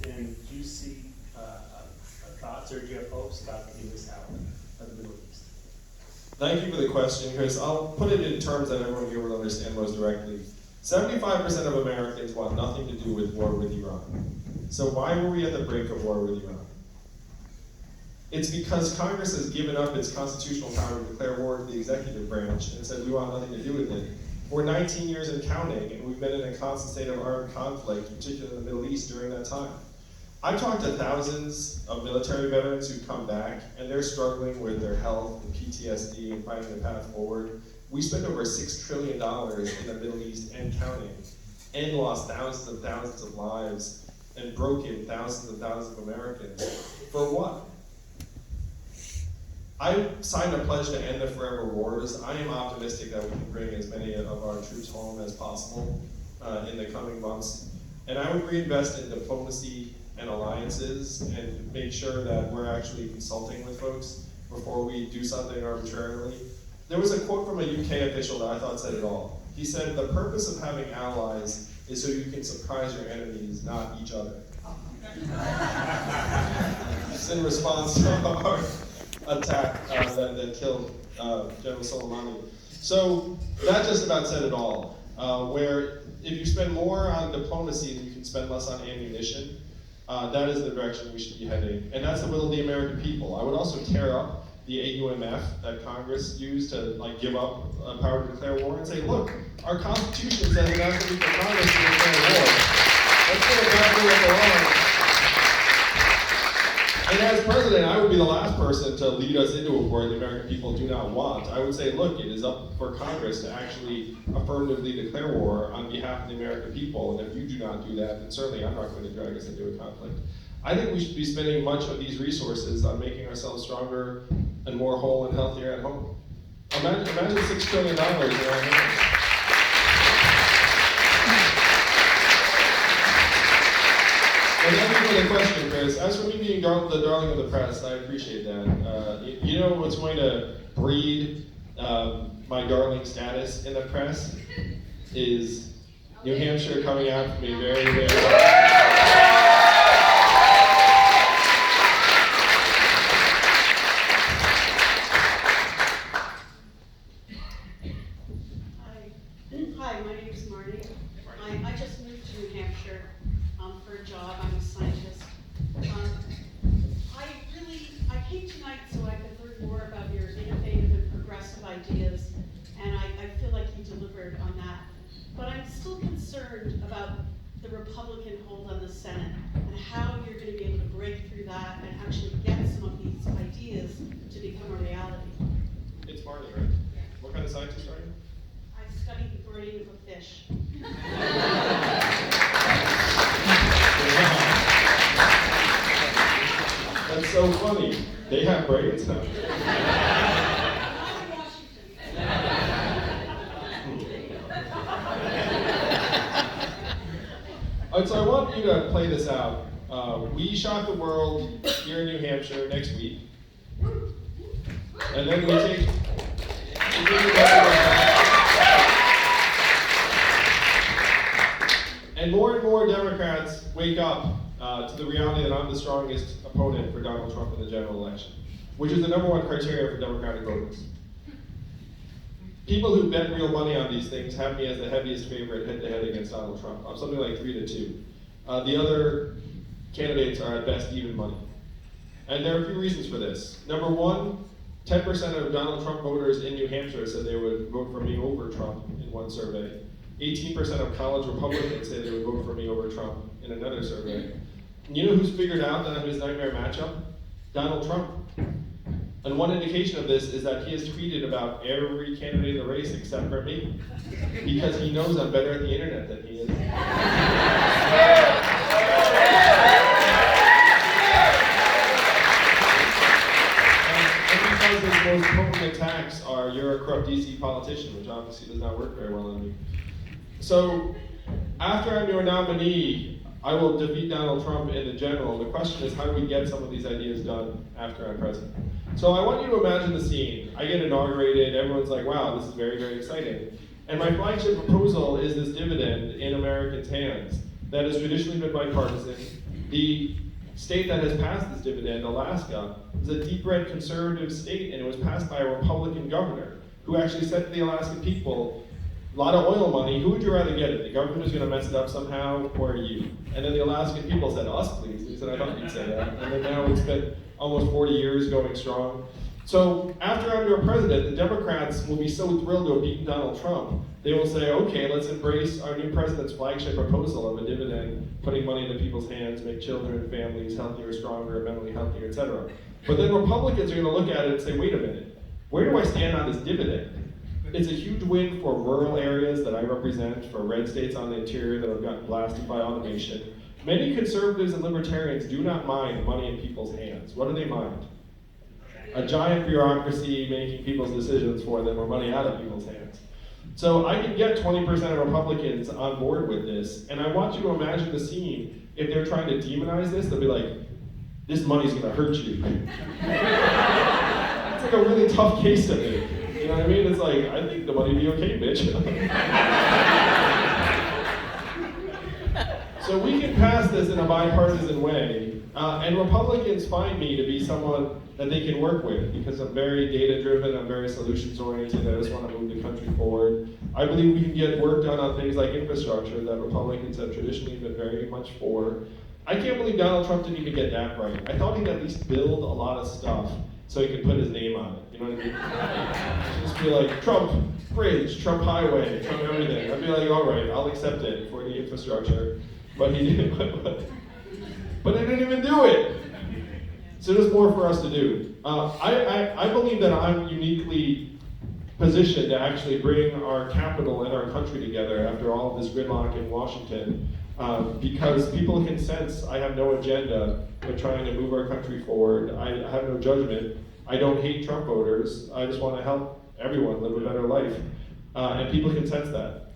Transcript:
and do you see thoughts, or do you have hopes about getting this out of the Middle East? Thank you for the question, Chris. I'll put it in terms that everyone here will understand most directly. 75% of Americans want nothing to do with war with Iran. So why were we at the brink of war with Iran? It's because Congress has given up its constitutional power to declare war to the executive branch and said we want nothing to do with it. We're 19 years and counting, and we've been in a constant state of armed conflict, particularly in the Middle East during that time. I've talked to thousands of military veterans who come back, and they're struggling with their health and PTSD and finding a path forward. We spend over $6 trillion in the Middle East and counting, and lost thousands and thousands of lives, and broken thousands and thousands of Americans. For what? I signed a pledge to end the forever wars. I am optimistic that we can bring as many of our troops home as possible in the coming months. And I would reinvest in diplomacy and alliances and make sure that we're actually consulting with folks before we do something arbitrarily. There was a quote from a UK official that I thought said it all. He said, "The purpose of having allies is so you can surprise your enemies, not each other." It's in response to our attack that killed General Soleimani. So that just about said it all. Where if you spend more on diplomacy, then you can spend less on ammunition. That is the direction we should be heading. And that's the will of the American people. I would also tear up the AUMF that Congress used to give up power to declare war and say, look, our Constitution says it has to be for Congress to declare war. Let's get exactly what they're on. And as president, I would be the last person to lead us into a war the American people do not want. I would say, look, it is up for Congress to actually affirmatively declare war on behalf of the American people. And if you do not do that, then certainly I'm not going to drag us into a conflict. I think we should be spending much of these resources on making ourselves stronger and more whole and healthier at home. Imagine $6 trillion in our hands. And thank you for the question, Chris. As for me being the darling of the press, I appreciate that. You know what's going to breed my darling status in the press is New Hampshire coming out for me very, very well. Hi, my name is Marty. I just moved to New Hampshire for a job. I'm a scientist. I came tonight so I could learn more about your innovative and progressive ideas, and I feel like you delivered on that. But I'm still concerned about the Republican hold on the Senate and how you're going to be able to break through that and actually get some of these ideas to become a reality. It's Marty, right? What kind of scientist are you? I studied the brain of a fish. That's so funny. They have brains now. So I want you to play this out. We shock the world here in New Hampshire next week. And then we take and more Democrats wake up to the reality that I'm the strongest opponent for Donald Trump in the general election, which is the #1 criteria for Democratic voters. People who bet real money on these things have me as the heaviest favorite head-to-head against Donald Trump. I'm something like 3-2. The other candidates are at best even money. And there are a few reasons for this. #1, 10% of Donald Trump voters in New Hampshire said they would vote for me over Trump in one survey. 18% of college Republicans say they would vote for me over Trump in another survey. And you know who's figured out that I'm his nightmare matchup? Donald Trump. And one indication of this is that he has tweeted about every candidate in the race except for me, because he knows I'm better at the internet than he is. And because his most potent attacks are, "You're a corrupt DC politician," which obviously does not work very well on me. So, after I'm your nominee, I will defeat Donald Trump in the general. The question is, how do we get some of these ideas done after I'm president? So I want you to imagine the scene. I get inaugurated, everyone's like, wow, this is very, very exciting. And my flagship proposal is this dividend in Americans' hands. that has traditionally been bipartisan. The state that has passed this dividend, Alaska, is a deep red conservative state, and it was passed by a Republican governor who actually said to the Alaskan people, a lot of oil money, who would you rather get it? The government who's going to mess it up somehow, or you? And then the Alaskan people said, us, please. He said, I thought you'd say that. And then now it's been almost 40 years going strong. So after I'm your president, the Democrats will be so thrilled to have beaten Donald Trump. They will say, okay, let's embrace our new president's flagship proposal of a dividend, putting money into people's hands, make children and families healthier, stronger, mentally healthier, etc. But then Republicans are going to look at it and say, wait a minute, where do I stand on this dividend? It's a huge win for rural areas that I represent, for red states on the interior that have gotten blasted by automation. Many conservatives and libertarians do not mind money in people's hands. What do they mind? A giant bureaucracy making people's decisions for them or money out of people's hands. So I can get 20% of Republicans on board with this, and I want you to imagine the scene. If they're trying to demonize this, they'll be like, this money's gonna hurt you. It's like a really tough case to make. You know what I mean? It's like, I think the money'd be okay, bitch. So we can pass this in a bipartisan way, and Republicans find me to be someone that they can work with because I'm very data-driven, I'm very solutions-oriented, I just want to move the country forward. I believe we can get work done on things like infrastructure that Republicans have traditionally been very much for. I can't believe Donald Trump didn't even get that right. I thought he'd at least build a lot of stuff so he could put his name on it, you know what I mean? Just be like, Trump bridge, Trump highway, Trump everything. I'd be like, all right, I'll accept it for the infrastructure. But he didn't, but he didn't even do it. So there's more for us to do. I believe that I'm uniquely positioned to actually bring our capital and our country together after all of this gridlock in Washington, because people can sense I have no agenda but trying to move our country forward. I have no judgment. I don't hate Trump voters. I just want to help everyone live a better life. And people can sense that.